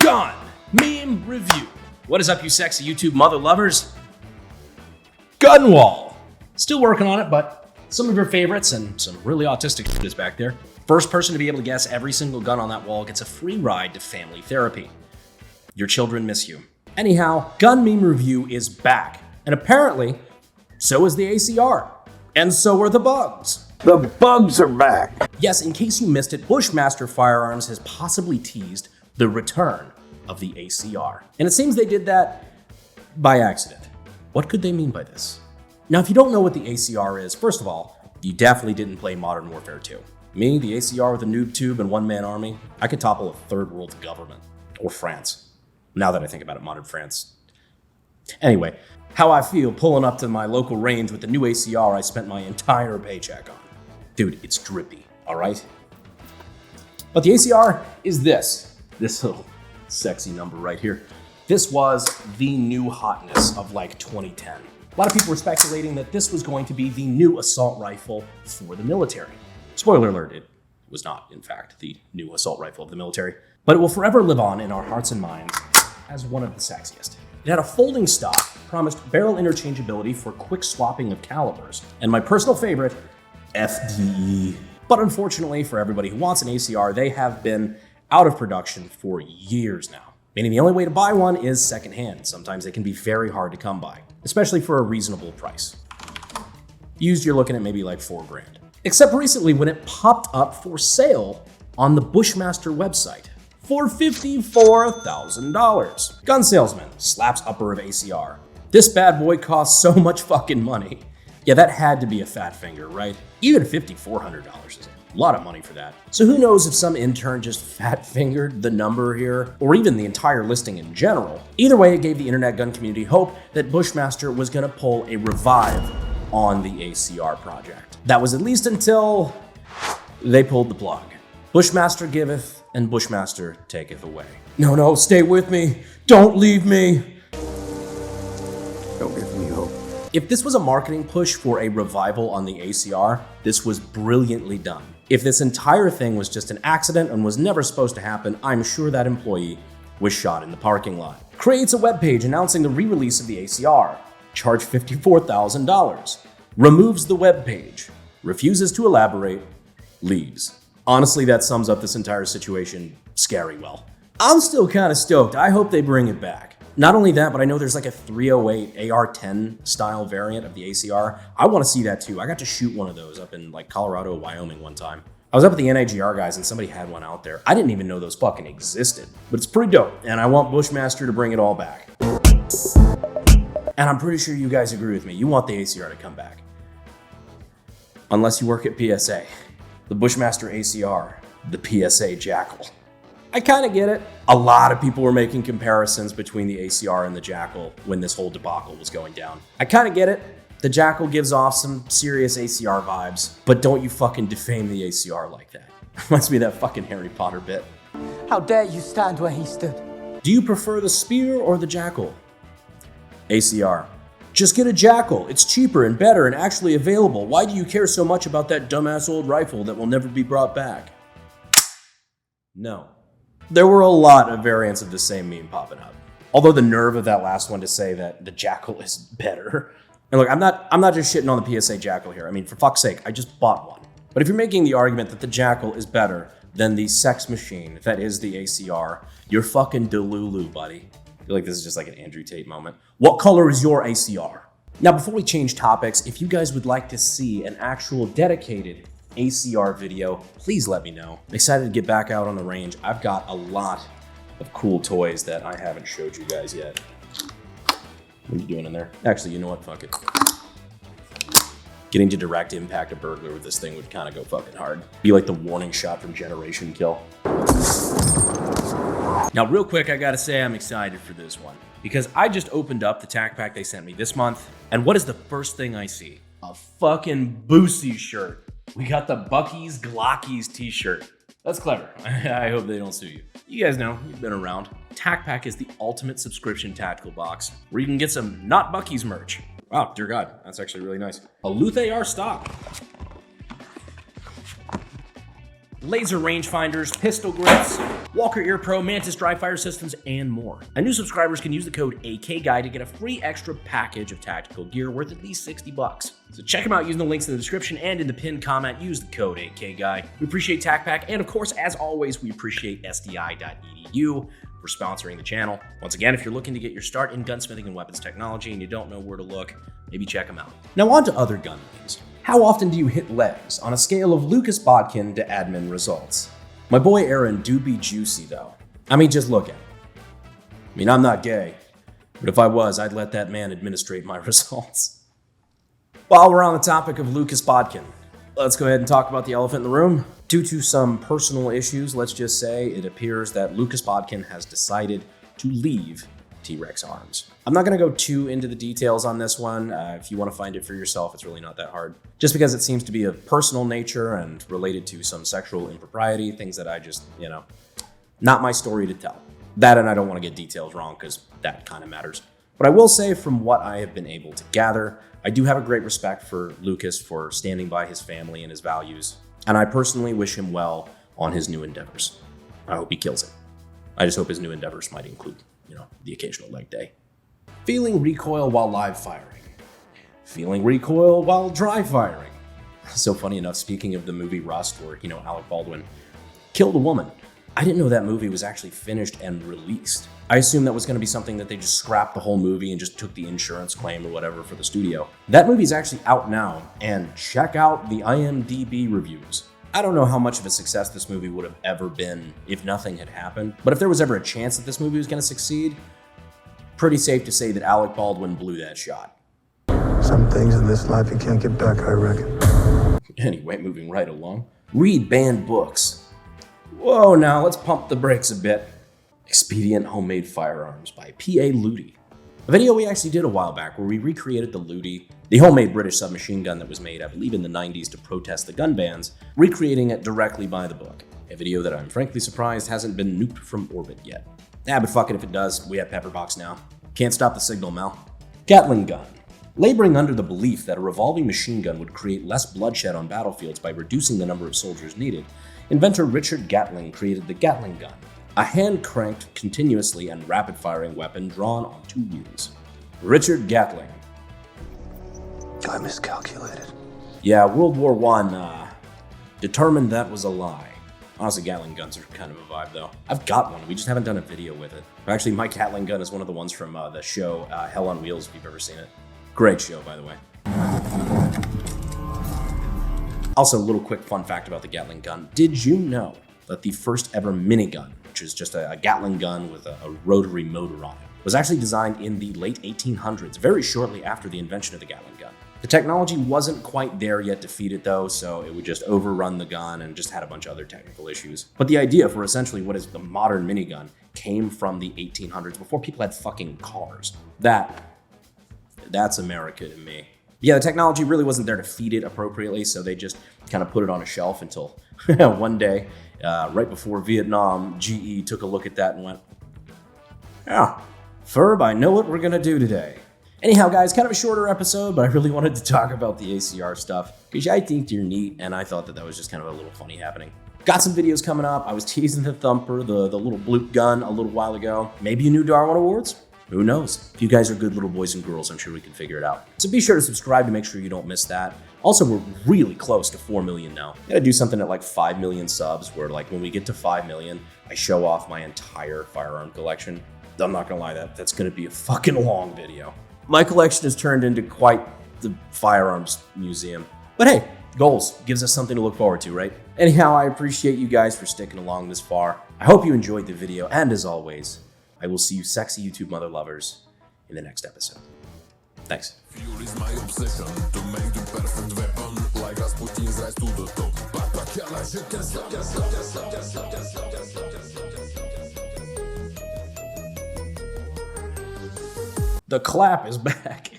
Gun Meme Review. What is up, you sexy YouTube mother lovers? Gunwall. Still working on it, but some of your favorites and some really autistic shit is back there. First person to be able to guess every single gun on that wall gets a free ride to family therapy. Your children miss you. Anyhow, Gun Meme Review is back. And apparently, so is the ACR. And so are the bugs. The bugs are back. Yes, in case you missed it, Bushmaster Firearms has possibly teased the return of the ACR. And it seems they did that by accident. What could they mean by this? Now, if you don't know what the ACR is, first of all, you definitely didn't play Modern Warfare 2. Me, the ACR with a noob tube and one-man army, I could topple a third world government. Or France. Now that I think about it, modern France. Anyway, how I feel pulling up to my local range with the new ACR I spent my entire paycheck on. Dude, it's drippy, all right? But the ACR is this little sexy number right here. This was the new hotness of like 2010. A lot of people were speculating that this was going to be the new assault rifle for the military. Spoiler alert, it was not, in fact, the new assault rifle of the military. But it will forever live on in our hearts and minds as one of the sexiest. It had a folding stock, promised barrel interchangeability for quick swapping of calibers, and my personal favorite, FDE. But unfortunately for everybody who wants an ACR, they have been out of production for years now. Meaning the only way to buy one is secondhand. Sometimes they can be very hard to come by, especially for a reasonable price. Used, you're looking at maybe like $4 grand. Except recently when it popped up for sale on the Bushmaster website for $54,000. Gun salesman slaps upper of ACR. This bad boy costs so much fucking money. Yeah, that had to be a fat finger, right? Even $5,400 is a lot of money for that. So who knows if some intern just fat fingered the number here, or even the entire listing in general. Either way, it gave the internet gun community hope that Bushmaster was gonna pull a revive on the ACR project. That was at least until they pulled the plug. Bushmaster giveth and Bushmaster taketh away. No, stay with me. Don't leave me. Don't give me hope. If this was a marketing push for a revival on the ACR, this was brilliantly done. If this entire thing was just an accident and was never supposed to happen, I'm sure that employee was shot in the parking lot. Creates a webpage announcing the re-release of the ACR. Charge $54,000. Removes the webpage. Refuses to elaborate. Leaves. Honestly, that sums up this entire situation scary well. I'm still kind of stoked. I hope they bring it back. Not only that, but I know there's like a 308 AR-10 style variant of the ACR. I want to see that too. I got to shoot one of those up in like Colorado, Wyoming one time. I was up at the NAGR guys and somebody had one out there. I didn't even know those fucking existed, but it's pretty dope. And I want Bushmaster to bring it all back. And I'm pretty sure you guys agree with me. You want the ACR to come back. Unless you work at PSA. The Bushmaster ACR, the PSA Jackal. I kind of get it. A lot of people were making comparisons between the ACR and the Jackal when this whole debacle was going down. I kind of get it. The Jackal gives off some serious ACR vibes, but don't you fucking defame the ACR like that. Reminds me of that fucking Harry Potter bit. How dare you stand where he stood? Do you prefer the Spear or the Jackal? ACR. Just get a Jackal. It's cheaper and better and actually available. Why do you care so much about that dumbass old rifle that will never be brought back? No. There were a lot of variants of the same meme popping up. Although the nerve of that last one to say that the Jackal is better. And look, I'm not just shitting on the PSA Jackal here. I mean, for fuck's sake, I just bought one. But if you're making the argument that the Jackal is better than the sex machine that is the ACR, you're fucking delulu, buddy. I feel like this is just like an Andrew Tate moment. What color is your ACR? Now, before we change topics, if you guys would like to see an actual dedicated ACR video, please let me know. I'm excited to get back out on the range. I've got a lot of cool toys that I haven't showed you guys yet. What are you doing in there? Actually, you know what? Fuck it. Getting to direct impact a burglar with this thing would kind of go fucking hard. Be like the warning shot from Generation Kill. Now, real quick, I gotta say I'm excited for this one because I just opened up the tack pack they sent me this month, and what is the first thing I see? A fucking Boosie shirt. We got the Bucky's Glockies t-shirt. That's clever. I hope they don't sue you. You guys know, you've been around. Tack Pack is the ultimate subscription tactical box where you can get some not Bucky's merch. Wow, dear God, that's actually really nice. A Luth AR stock. laser rangefinders, pistol grips, Walker Ear Pro, Mantis dry fire systems, and more. And new subscribers can use the code AKGUY to get a free extra package of tactical gear worth at least $60. So check them out using the links in the description and in the pinned comment. Use the code AKGUY. We appreciate TacPack, and of course, as always, we appreciate SDI.edu for sponsoring the channel. Once again, if you're looking to get your start in gunsmithing and weapons technology and you don't know where to look, maybe check them out. Now on to other gun names. How often do you hit legs on a scale of Lucas Bodkin to admin results? My boy Aaron do be juicy though. I mean, just look at him. I mean, I'm not gay, but if I was, I'd let that man administrate my results. While we're on the topic of Lucas Bodkin, let's go ahead and talk about the elephant in the room. Due to some personal issues, let's just say it appears that Lucas Bodkin has decided to leave T-Rex Arms. I'm not going to go too into the details on this one. If you want to find it for yourself, it's really not that hard. Just because it seems to be of personal nature and related to some sexual impropriety, things that I just, not my story to tell. That, and I don't want to get details wrong because that kind of matters. But I will say from what I have been able to gather, I do have a great respect for Lucas for standing by his family and his values. And I personally wish him well on his new endeavors. I hope he kills it. I just hope his new endeavors might include, the occasional leg day. Feeling recoil while live firing. Feeling recoil while dry firing. So funny enough, speaking of the movie Rust, where, Alec Baldwin killed a woman. I didn't know that movie was actually finished and released. I assumed that was going to be something that they just scrapped the whole movie and just took the insurance claim or whatever for the studio. That movie's actually out now, and check out the IMDb reviews. I don't know how much of a success this movie would have ever been if nothing had happened, but if there was ever a chance that this movie was going to succeed, pretty safe to say that Alec Baldwin blew that shot. Some things in this life you can't get back, I reckon. Anyway, moving right along. Read banned books. Whoa, now let's pump the brakes a bit. Expedient Homemade Firearms by P.A. Ludi. A video we actually did a while back where we recreated the Ludi, the homemade British submachine gun that was made, I believe, in the 90s to protest the gun bans, recreating it directly by the book. A video that I'm frankly surprised hasn't been nuked from orbit yet. But fuck it if it does, we have Pepperbox now. Can't stop the signal, Mel. Gatling gun. Laboring under the belief that a revolving machine gun would create less bloodshed on battlefields by reducing the number of soldiers needed, inventor Richard Gatling created the Gatling gun, a hand-cranked, continuously and rapid-firing weapon drawn on two wheels. Richard Gatling. I miscalculated. Yeah, World War I, determined that was a lie. Honestly, Gatling guns are kind of a vibe, though. I've got one, we just haven't done a video with it. Actually, my Gatling gun is one of the ones from the show Hell on Wheels, if you've ever seen it. Great show, by the way. Also, a little quick fun fact about the Gatling gun. Did you know that the first ever minigun, which is just a Gatling gun with a rotary motor on it, was actually designed in the late 1800s, very shortly after the invention of the Gatling gun? The technology wasn't quite there yet to feed it though, so it would just overrun the gun and just had a bunch of other technical issues. But the idea for essentially what is the modern minigun came from the 1800s, before people had fucking cars. That's America to me. Yeah, the technology really wasn't there to feed it appropriately, so they just kind of put it on a shelf until one day, right before Vietnam, GE took a look at that and went, yeah, Ferb, I know what we're gonna do today. Anyhow, guys, kind of a shorter episode, but I really wanted to talk about the ACR stuff because I think they're neat, and I thought that was just kind of a little funny happening. Got some videos coming up. I was teasing the Thumper, the little bloop gun, a little while ago. Maybe a new Darwin Awards? Who knows? If you guys are good little boys and girls, I'm sure we can figure it out. So be sure to subscribe to make sure you don't miss that. Also, we're really close to 4 million now. Gotta do something at like 5 million subs where like when we get to 5 million, I show off my entire firearm collection. I'm not gonna lie, that's gonna be a fucking long video. My collection has turned into quite the firearms museum. But hey, goals gives us something to look forward to, right? Anyhow, I appreciate you guys for sticking along this far. I hope you enjoyed the video, and as always, I will see you sexy YouTube mother lovers in the next episode. Thanks. Fuel is my obsession to make the perfect weapon, like Rasputin's rise to the top. The clap is back.